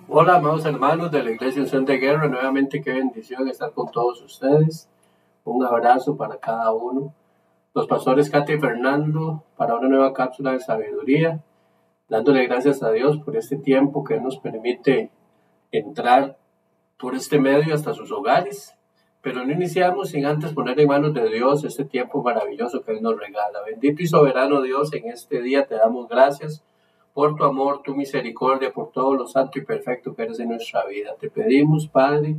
Hola, amados hermanos de la Iglesia Unción de Guerra, nuevamente qué bendición estar con todos ustedes. Un abrazo para cada uno. Los pastores Katy y Fernando para una nueva cápsula de sabiduría, dándole gracias a Dios por este tiempo que nos permite entrar por este medio hasta sus hogares. Pero no iniciamos sin antes poner en manos de Dios este tiempo maravilloso que Él nos regala. Bendito y soberano Dios, en este día te damos gracias por tu amor, tu misericordia, por todo lo santo y perfecto que eres en nuestra vida. Te pedimos, Padre,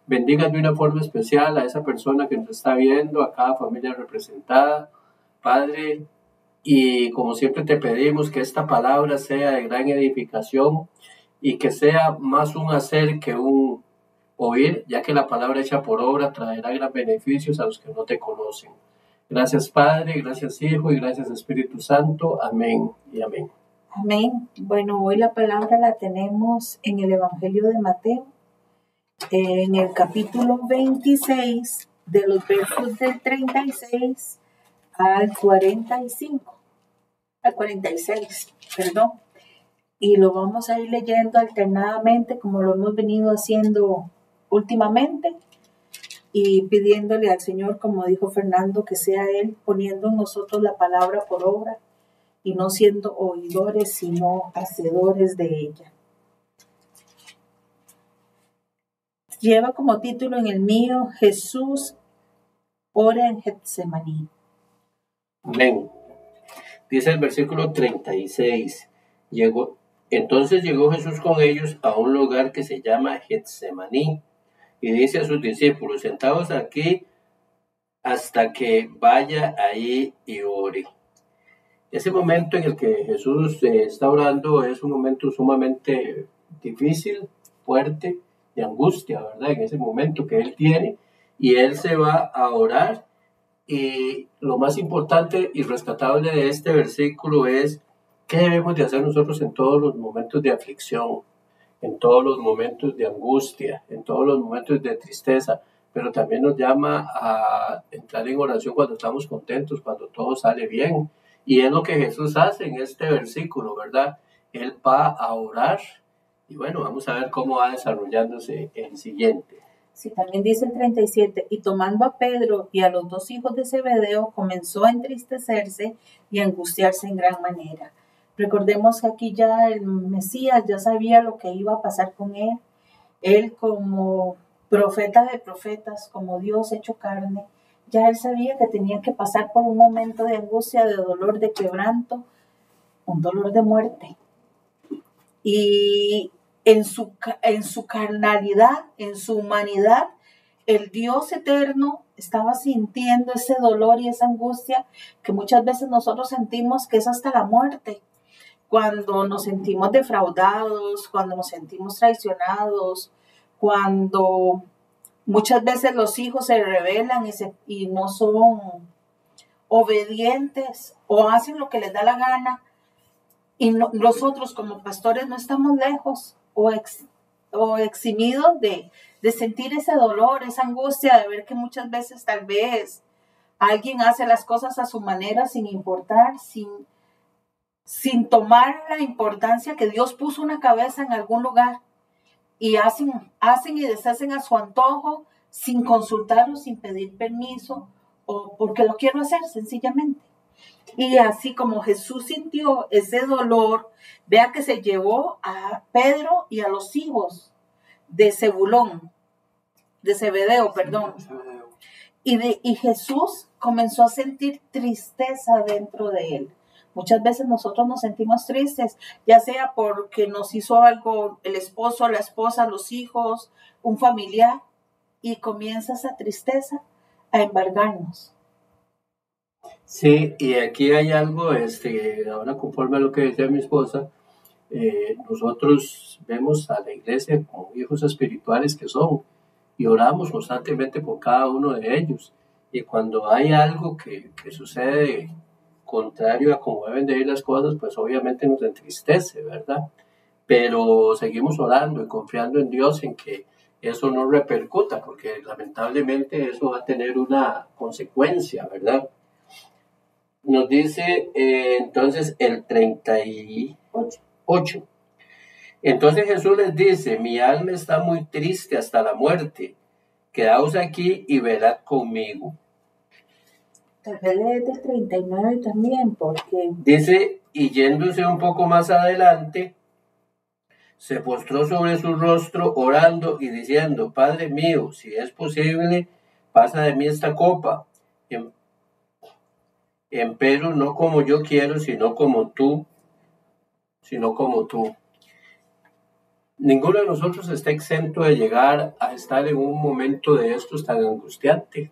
bendiga de una forma especial a esa persona que nos está viendo, a cada familia representada, Padre, y como siempre te pedimos que esta palabra sea de gran edificación y que sea más un hacer que un oír, ya que la palabra hecha por obra traerá gran beneficios a los que no te conocen. Gracias, Padre, gracias, Hijo, y gracias, Espíritu Santo. Amén y amén. Amén. Bueno, hoy la palabra la tenemos en el Evangelio de Mateo, en el capítulo 26, de los versos del 36 al 46, perdón. Y lo vamos a ir leyendo alternadamente como lo hemos venido haciendo últimamente y pidiéndole al Señor, como dijo Fernando, que sea Él poniendo en nosotros la palabra por obra y no siendo oidores, sino hacedores de ella. Lleva como título en el mío, Jesús ora en Getsemaní. Amén. Dice el versículo 36, entonces llegó Jesús con ellos a un lugar que se llama Getsemaní y dice a sus discípulos, sentados aquí hasta que vaya ahí y ore. Ese momento en el que Jesús está orando es un momento sumamente difícil, fuerte, de angustia, ¿verdad? En ese momento que él tiene, y él se va a orar. Y lo más importante y rescatable de este versículo es qué debemos de hacer nosotros en todos los momentos de aflicción, en todos los momentos de angustia, en todos los momentos de tristeza, pero también nos llama a entrar en oración cuando estamos contentos, cuando todo sale bien. Y es lo que Jesús hace en este versículo, ¿verdad? Él va a orar y bueno, vamos a ver cómo va desarrollándose el siguiente. Sí, también dice el 37, y tomando a Pedro y a los dos hijos de Zebedeo, comenzó a entristecerse y a angustiarse en gran manera. Recordemos que aquí ya el Mesías ya sabía lo que iba a pasar con él. Él como profeta de profetas, como Dios hecho carne, ya él sabía que tenía que pasar por un momento de angustia, de dolor, de quebranto, un dolor de muerte. Y en su carnalidad, en su humanidad, el Dios eterno estaba sintiendo ese dolor y esa angustia que muchas veces nosotros sentimos que es hasta la muerte. Cuando nos sentimos defraudados, cuando nos sentimos traicionados, cuando muchas veces los hijos se rebelan y no son obedientes o hacen lo que les da la gana, y nosotros como pastores no estamos lejos o eximidos de sentir ese dolor, esa angustia, de ver que muchas veces tal vez alguien hace las cosas a su manera sin importar, sin tomar la importancia que Dios puso una cabeza en algún lugar y hacen y deshacen a su antojo sin consultar o sin pedir permiso o porque lo quiero hacer sencillamente. Y así como Jesús sintió ese dolor, vea que se llevó a Pedro y a los hijos de Zebedeo. Y Jesús comenzó a sentir tristeza dentro de él. Muchas veces nosotros nos sentimos tristes, ya sea porque nos hizo algo el esposo, la esposa, los hijos, un familiar, y comienza esa tristeza a embargarnos. Sí, y aquí hay algo, ahora conforme a lo que decía mi esposa, nosotros vemos a la iglesia como hijos espirituales que son y oramos constantemente por cada uno de ellos. Y cuando hay algo que sucede contrario a cómo deben de ir las cosas, pues obviamente nos entristece, ¿verdad? Pero seguimos orando y confiando en Dios en que eso no repercuta, porque lamentablemente eso va a tener una consecuencia, ¿verdad? Nos dice entonces el 38. Entonces Jesús les dice, mi alma está muy triste hasta la muerte, quedaos aquí y velad conmigo. Tal vez lees del 39 también, porque... Dice, y yéndose un poco más adelante, se postró sobre su rostro orando y diciendo, Padre mío, si es posible, pasa de mí esta copa. Empero no como yo quiero, sino como tú. Ninguno de nosotros está exento de llegar a estar en un momento de estos tan angustiante.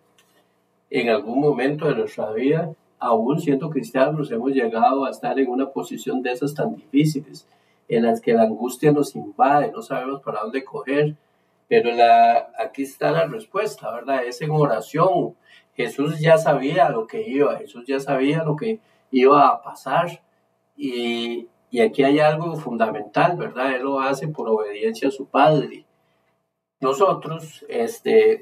En algún momento de nuestra vida, aún siendo cristianos, hemos llegado a estar en una posición de esas tan difíciles, en las que la angustia nos invade, no sabemos para dónde coger, pero aquí está la respuesta, ¿verdad? Es en oración. Jesús ya sabía lo que iba a pasar, y aquí hay algo fundamental, ¿verdad? Él lo hace por obediencia a su Padre. Nosotros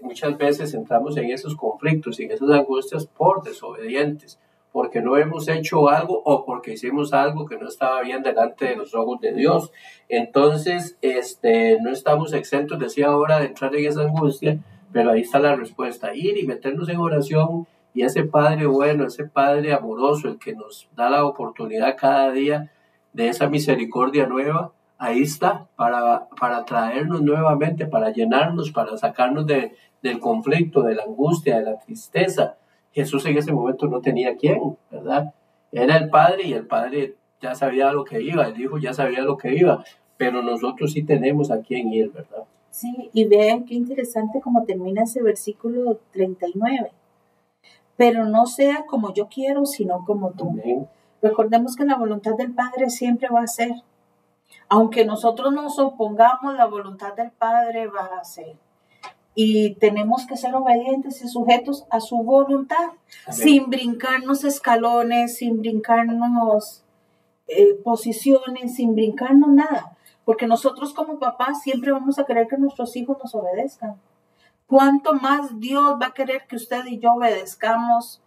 muchas veces entramos en esos conflictos y en esas angustias por desobedientes, porque no hemos hecho algo o porque hicimos algo que no estaba bien delante de los ojos de Dios. Entonces, no estamos exentos, decía ahora, de entrar en esa angustia, pero ahí está la respuesta, ir y meternos en oración, y ese Padre bueno, ese Padre amoroso, el que nos da la oportunidad cada día de esa misericordia nueva, ahí está, para traernos nuevamente, para llenarnos, para sacarnos del conflicto, de la angustia, de la tristeza. Jesús en ese momento no tenía quién, ¿verdad? Era el Padre, y el Padre ya sabía lo que iba, el Hijo ya sabía lo que iba, pero nosotros sí tenemos a quién ir, ¿verdad? Sí, y vean qué interesante cómo termina ese versículo 39. Pero no sea como yo quiero, sino como tú. Amén. Recordemos que la voluntad del Padre siempre va a ser. Aunque nosotros nos opongamos, la voluntad del Padre va a ser. Y tenemos que ser obedientes y sujetos a su voluntad, Amén. Sin brincarnos escalones, sin brincarnos posiciones, sin brincarnos nada. Porque nosotros como papás siempre vamos a querer que nuestros hijos nos obedezcan. ¿Cuánto más Dios va a querer que usted y yo obedezcamos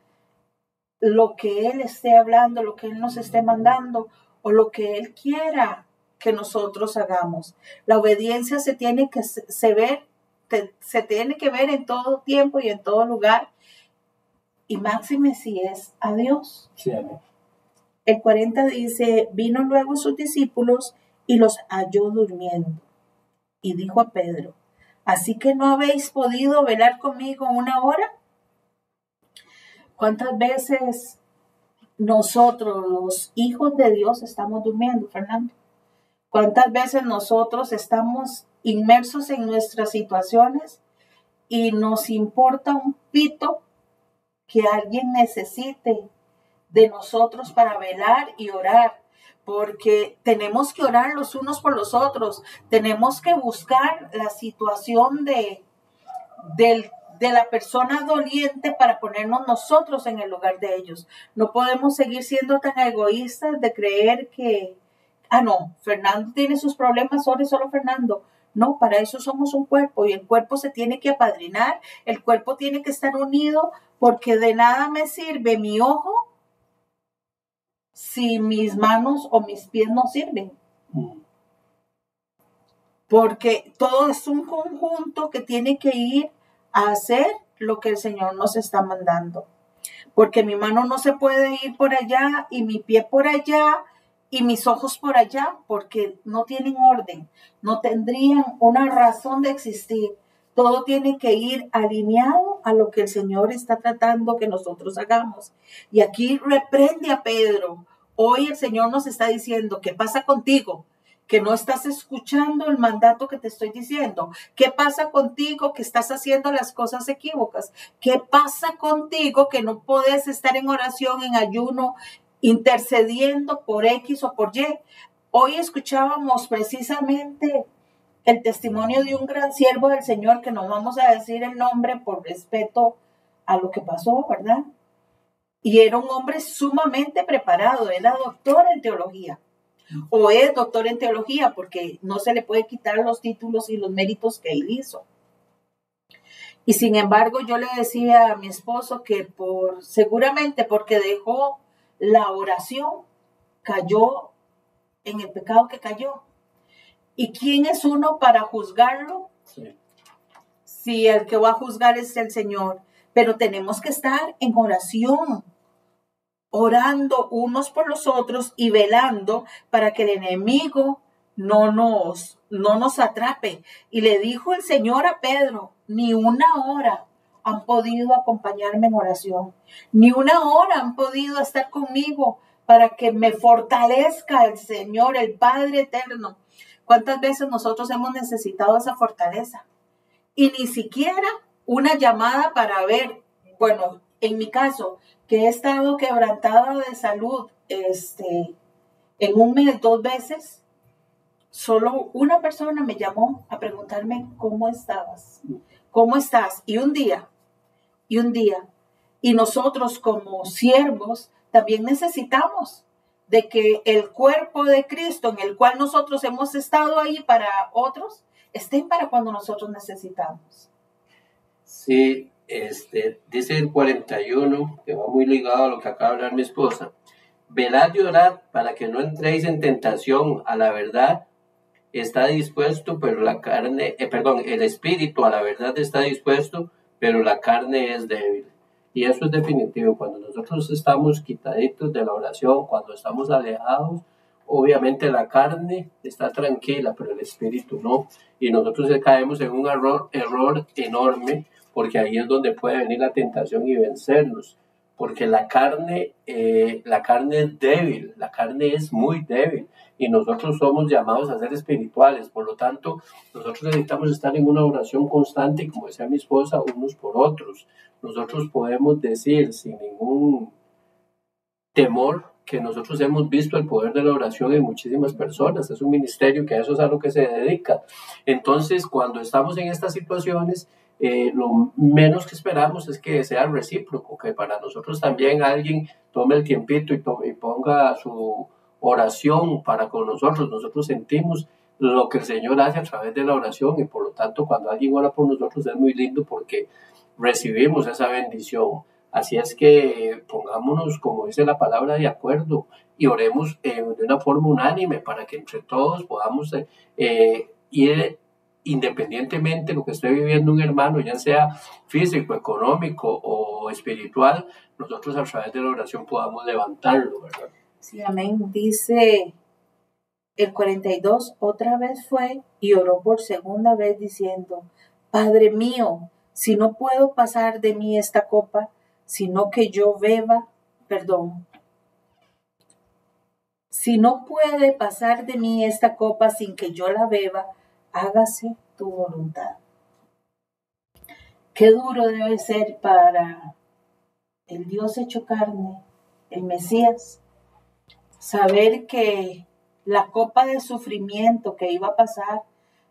lo que Él esté hablando, lo que Él nos esté mandando o lo que Él quiera que nosotros hagamos? La obediencia se tiene que ver en todo tiempo y en todo lugar, y máxime si es a Dios. Sí, amén. El 40 dice, vino luego sus discípulos y los halló durmiendo, y dijo a Pedro, ¿así que no habéis podido velar conmigo una hora? ¿Cuántas veces nosotros, los hijos de Dios, estamos durmiendo, Fernando? ¿Cuántas veces nosotros estamos inmersos en nuestras situaciones y nos importa un pito que alguien necesite de nosotros para velar y orar? Porque tenemos que orar los unos por los otros, tenemos que buscar la situación de la persona doliente para ponernos nosotros en el lugar de ellos. No podemos seguir siendo tan egoístas de creer que, no, Fernando tiene sus problemas, ore solo Fernando. No, para eso somos un cuerpo, y el cuerpo se tiene que apadrinar, el cuerpo tiene que estar unido, porque de nada me sirve mi ojo si mis manos o mis pies no sirven. Porque todo es un conjunto que tiene que ir a hacer lo que el Señor nos está mandando. Porque mi mano no se puede ir por allá y mi pie por allá y mis ojos por allá, porque no tienen orden, no tendrían una razón de existir. Todo tiene que ir alineado a lo que el Señor está tratando que nosotros hagamos. Y aquí reprende a Pedro. Hoy el Señor nos está diciendo, ¿qué pasa contigo? Que no estás escuchando el mandato que te estoy diciendo. ¿Qué pasa contigo que estás haciendo las cosas equívocas? ¿Qué pasa contigo que no puedes estar en oración, en ayuno, intercediendo por X o por Y? Hoy escuchábamos precisamente el testimonio de un gran siervo del Señor, que no vamos a decir el nombre por respeto a lo que pasó, ¿verdad? Y era un hombre sumamente preparado, era doctor en teología. O es doctor en teología, porque no se le puede quitar los títulos y los méritos que él hizo. Y sin embargo, yo le decía a mi esposo que seguramente porque dejó la oración, cayó en el pecado que cayó. ¿Y quién es uno para juzgarlo? Sí. Si el que va a juzgar es el Señor. Pero tenemos que estar en oración, orando unos por los otros y velando para que el enemigo no nos atrape. Y le dijo el Señor a Pedro, ni una hora han podido acompañarme en oración, ni una hora han podido estar conmigo para que me fortalezca el Señor, el Padre eterno. ¿Cuántas veces nosotros hemos necesitado esa fortaleza? Y ni siquiera una llamada para ver, bueno, en mi caso, que he estado quebrantada de salud, en un mes, 2 veces, solo una persona me llamó a preguntarme cómo estabas, cómo estás, y un día, y nosotros como siervos también necesitamos de que el cuerpo de Cristo en el cual nosotros hemos estado ahí para otros, estén para cuando nosotros necesitamos. Sí, dice el 41, que va muy ligado a lo que acaba de hablar mi esposa. Velad y orad para que no entréis en tentación. A la verdad está dispuesto, pero la carne, el espíritu a la verdad está dispuesto, pero la carne es débil. Y eso es definitivo. Cuando nosotros estamos quitaditos de la oración, cuando estamos alejados, obviamente la carne está tranquila, pero el espíritu no. Y nosotros caemos en un error enorme, porque ahí es donde puede venir la tentación y vencernos. Porque la carne es débil, la carne es muy débil. Y nosotros somos llamados a ser espirituales. Por lo tanto, nosotros necesitamos estar en una oración constante, y como decía mi esposa, unos por otros. Nosotros podemos decir sin ningún temor que nosotros hemos visto el poder de la oración en muchísimas personas. Es un ministerio que a eso es a lo que se dedica. Entonces, cuando estamos en estas situaciones, lo menos que esperamos es que sea recíproco, que para nosotros también alguien tome el tiempito y ponga su oración para con nosotros. Nosotros sentimos lo que el Señor hace a través de la oración, y por lo tanto cuando alguien ora por nosotros es muy lindo porque recibimos esa bendición. Así es que pongámonos, como dice la palabra, de acuerdo y oremos de una forma unánime para que entre todos podamos ir independientemente de lo que esté viviendo un hermano, ya sea físico, económico o espiritual, nosotros a través de la oración podamos levantarlo, ¿verdad? Sí, amén. Dice el 42, otra vez fue y oró por segunda vez diciendo, Padre mío, si no puedo pasar de mí esta copa, sino que yo beba, si no puede pasar de mí esta copa sin que yo la beba, hágase tu voluntad. Qué duro debe ser para el Dios hecho carne, el Mesías, saber que la copa de sufrimiento que iba a pasar,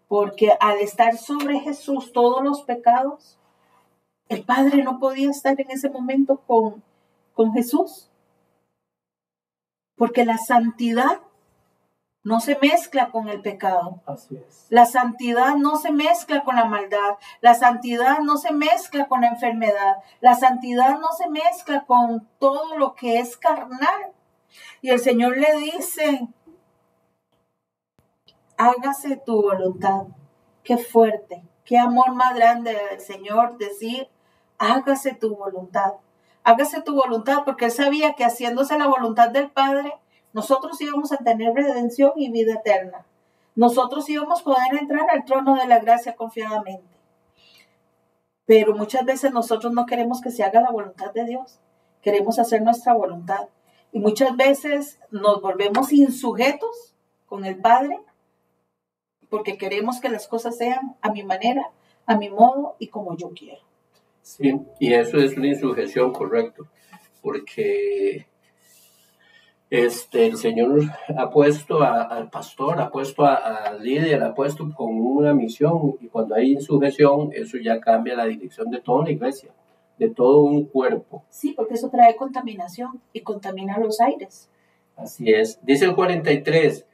porque al estar sobre Jesús todos los pecados, el Padre no podía estar en ese momento con Jesús, porque la santidad no se mezcla con el pecado. Así es. La santidad no se mezcla con la maldad. La santidad no se mezcla con la enfermedad. La santidad no se mezcla con todo lo que es carnal. Y el Señor le dice, hágase tu voluntad. Qué fuerte, qué amor más grande del Señor decir, hágase tu voluntad. Hágase tu voluntad, porque Él sabía que haciéndose la voluntad del Padre, nosotros íbamos a tener redención y vida eterna. Nosotros íbamos a poder entrar al trono de la gracia confiadamente. Pero muchas veces nosotros no queremos que se haga la voluntad de Dios. Queremos hacer nuestra voluntad. Y muchas veces nos volvemos insujetos con el Padre porque queremos que las cosas sean a mi manera, a mi modo y como yo quiero. Sí, y eso es una insujeción, correcto, porque el Señor ha puesto al pastor, ha puesto al líder, ha puesto con una misión, y cuando hay insujeción, eso ya cambia la dirección de toda la iglesia, de todo un cuerpo. Sí, porque eso trae contaminación y contamina los aires. Así es. Dice el 43,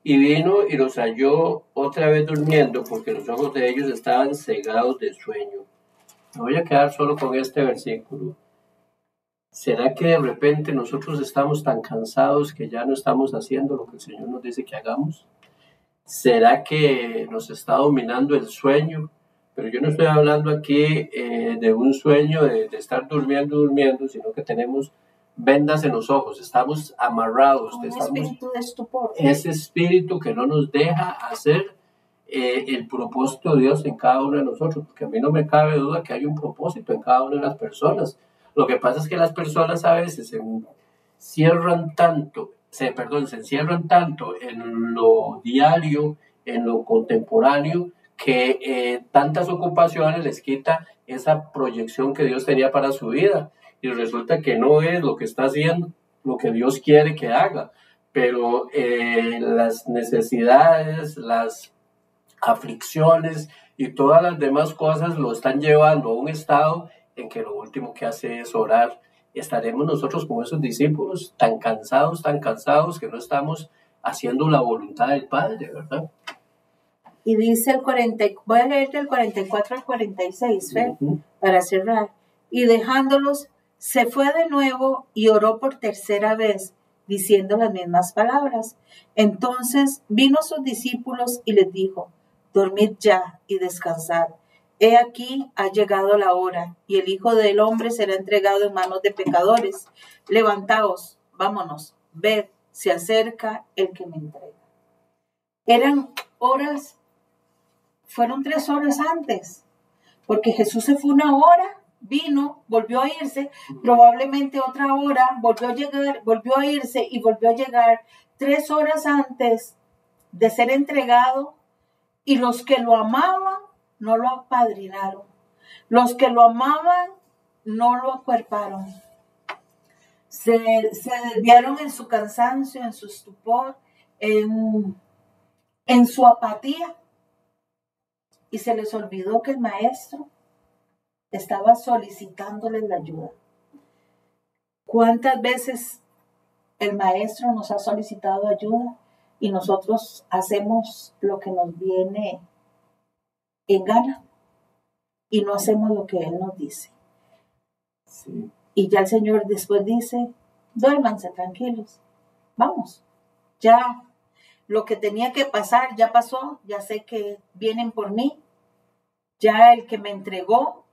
y vino y los halló otra vez durmiendo, porque los ojos de ellos estaban cegados de sueño. Me voy a quedar solo con este versículo. ¿Será que de repente nosotros estamos tan cansados que ya no estamos haciendo lo que el Señor nos dice que hagamos? ¿Será que nos está dominando el sueño? Pero yo no estoy hablando aquí de un sueño de estar durmiendo, sino que tenemos vendas en los ojos, estamos amarrados. Un espíritu de estupor. Ese espíritu que no nos deja hacer el propósito de Dios en cada uno de nosotros, porque a mí no me cabe duda que hay un propósito en cada una de las personas. Lo que pasa es que las personas a veces se encierran tanto en lo diario, en lo contemporáneo, que tantas ocupaciones les quita esa proyección que Dios tenía para su vida, y resulta que no es lo que está haciendo lo que Dios quiere que haga, pero las necesidades, las aflicciones y todas las demás cosas lo están llevando a un estado en que lo último que hace es orar. Estaremos nosotros como esos discípulos tan cansados que no estamos haciendo la voluntad del Padre, ¿verdad? Y dice el 40, voy a leer del 44 al 46, ¿ve? Para cerrar. Y dejándolos, se fue de nuevo y oró por tercera vez, diciendo las mismas palabras. Entonces vino sus discípulos y les dijo: dormid ya y descansad. He aquí ha llegado la hora, y el Hijo del Hombre será entregado en manos de pecadores. Levantaos, vámonos, ved, se acerca el que me entrega. Eran horas, fueron 3 horas antes, porque Jesús se fue una hora, vino, volvió a irse, probablemente otra hora, volvió a llegar, volvió a irse y volvió a llegar 3 horas antes de ser entregado, y los que lo amaban no lo apadrinaron, los que lo amaban no lo acuerparon, se desviaron en su cansancio, en su estupor, en su apatía, y se les olvidó que el maestro estaba solicitándoles la ayuda. ¿Cuántas veces el maestro nos ha solicitado ayuda y nosotros hacemos lo que nos viene en gana y no hacemos lo que él nos dice? Sí. Y ya el Señor después dice: duérmanse tranquilos, vamos, ya lo que tenía que pasar ya pasó, ya sé que vienen por mí, ya el que me entregó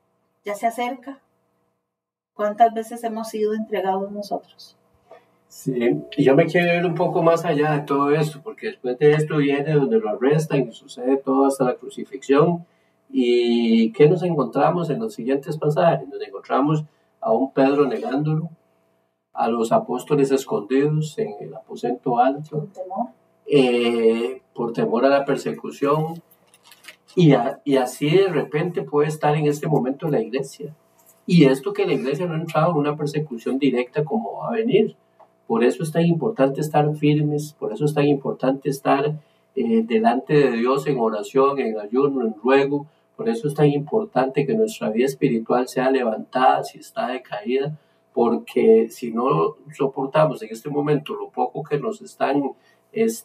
ya se acerca. ¿Cuántas veces hemos sido entregados nosotros? Sí, y yo me quiero ir un poco más allá de todo esto, porque después de esto viene donde lo arrestan y sucede todo hasta la crucifixión. ¿Y qué nos encontramos en los siguientes pasajes? Nos encontramos a un Pedro negándolo, a los apóstoles escondidos en el aposento alto, por temor a la persecución, y así de repente puede estar en este momento la iglesia. Y esto que la iglesia no ha entrado en una persecución directa como va a venir. Por eso es tan importante estar firmes, por eso es tan importante estar delante de Dios en oración, en ayuno, en ruego. Por eso es tan importante que nuestra vida espiritual sea levantada si está decaída, porque si no soportamos en este momento lo poco que nos están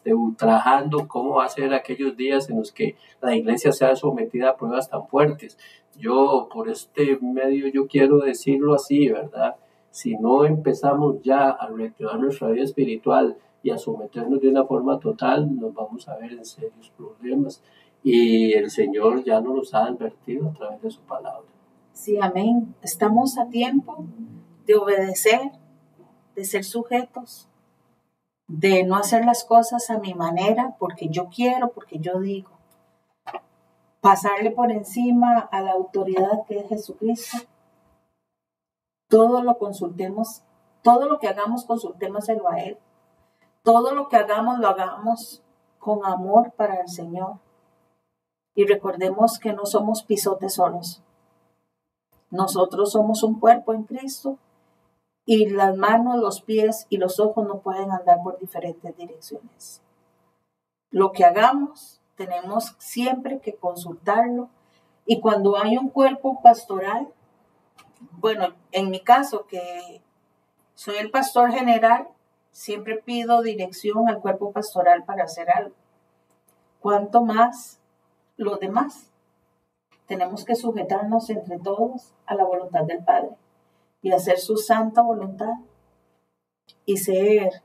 ultrajando, ¿cómo va a ser aquellos días en los que la iglesia sea sometida a pruebas tan fuertes? Yo, por este medio, yo quiero decirlo así, ¿verdad? Si no empezamos ya a reactivar nuestra vida espiritual y a someternos de una forma total, nos vamos a ver en serios problemas. Y el Señor ya nos los ha advertido a través de su palabra. Sí, amén. Estamos a tiempo de obedecer, de ser sujetos, de no hacer las cosas a mi manera, porque yo quiero, porque yo digo. Pasarle por encima a la autoridad que es Jesucristo. Todo lo consultemos, todo lo que hagamos, consultémoselo a Él. Todo lo que hagamos, lo hagamos con amor para el Señor. Y recordemos que no somos pisotes solos. Nosotros somos un cuerpo en Cristo, y las manos, los pies y los ojos no pueden andar por diferentes direcciones. Lo que hagamos, tenemos siempre que consultarlo. Y cuando hay un cuerpo pastoral, bueno, en mi caso, que soy el pastor general, siempre pido dirección al cuerpo pastoral para hacer algo. ¿Cuánto más los demás? Tenemos que sujetarnos entre todos a la voluntad del Padre y hacer su santa voluntad y ser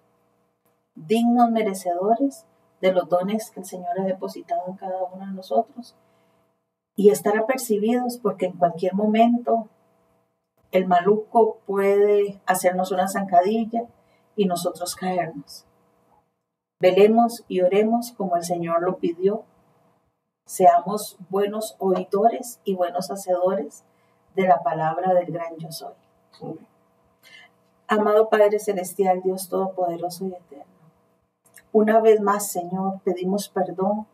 dignos merecedores de los dones que el Señor ha depositado en cada uno de nosotros y estar apercibidos, porque en cualquier momento el maluco puede hacernos una zancadilla y nosotros caernos. Velemos y oremos como el Señor lo pidió. Seamos buenos oidores y buenos hacedores de la palabra del gran yo soy. Amado Padre Celestial, Dios Todopoderoso y Eterno, una vez más, Señor, pedimos perdón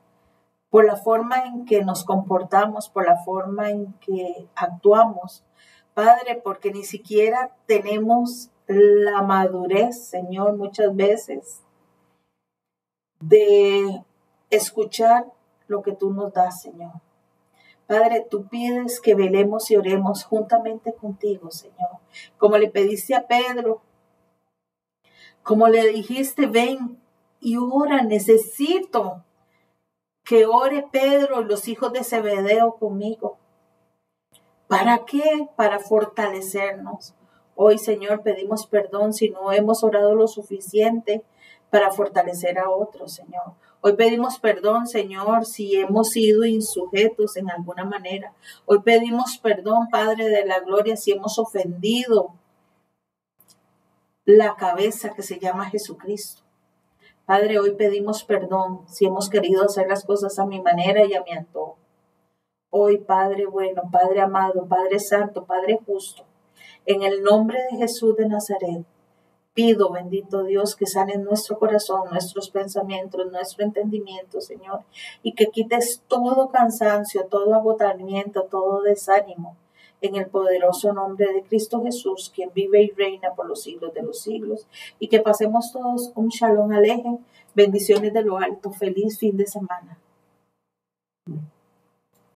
por la forma en que nos comportamos, por la forma en que actuamos. Padre, porque ni siquiera tenemos la madurez, Señor, muchas veces de escuchar lo que tú nos das, Señor. Padre, tú pides que velemos y oremos juntamente contigo, Señor. Como le pediste a Pedro, como le dijiste, ven y ora, necesito que ore Pedro y los hijos de Zebedeo conmigo. ¿Para qué? Para fortalecernos. Hoy, Señor, pedimos perdón si no hemos orado lo suficiente para fortalecer a otros, Señor. Hoy pedimos perdón, Señor, si hemos sido insujetos en alguna manera. Hoy pedimos perdón, Padre de la Gloria, si hemos ofendido la cabeza que se llama Jesucristo. Padre, hoy pedimos perdón si hemos querido hacer las cosas a mi manera y a mi antojo. Hoy, Padre bueno, Padre amado, Padre santo, Padre justo, en el nombre de Jesús de Nazaret, pido, bendito Dios, que sane nuestro corazón, nuestros pensamientos, nuestro entendimiento, Señor, y que quites todo cansancio, todo agotamiento, todo desánimo, en el poderoso nombre de Cristo Jesús, quien vive y reina por los siglos de los siglos, y que pasemos todos un shalom alejem, bendiciones de lo alto, feliz fin de semana.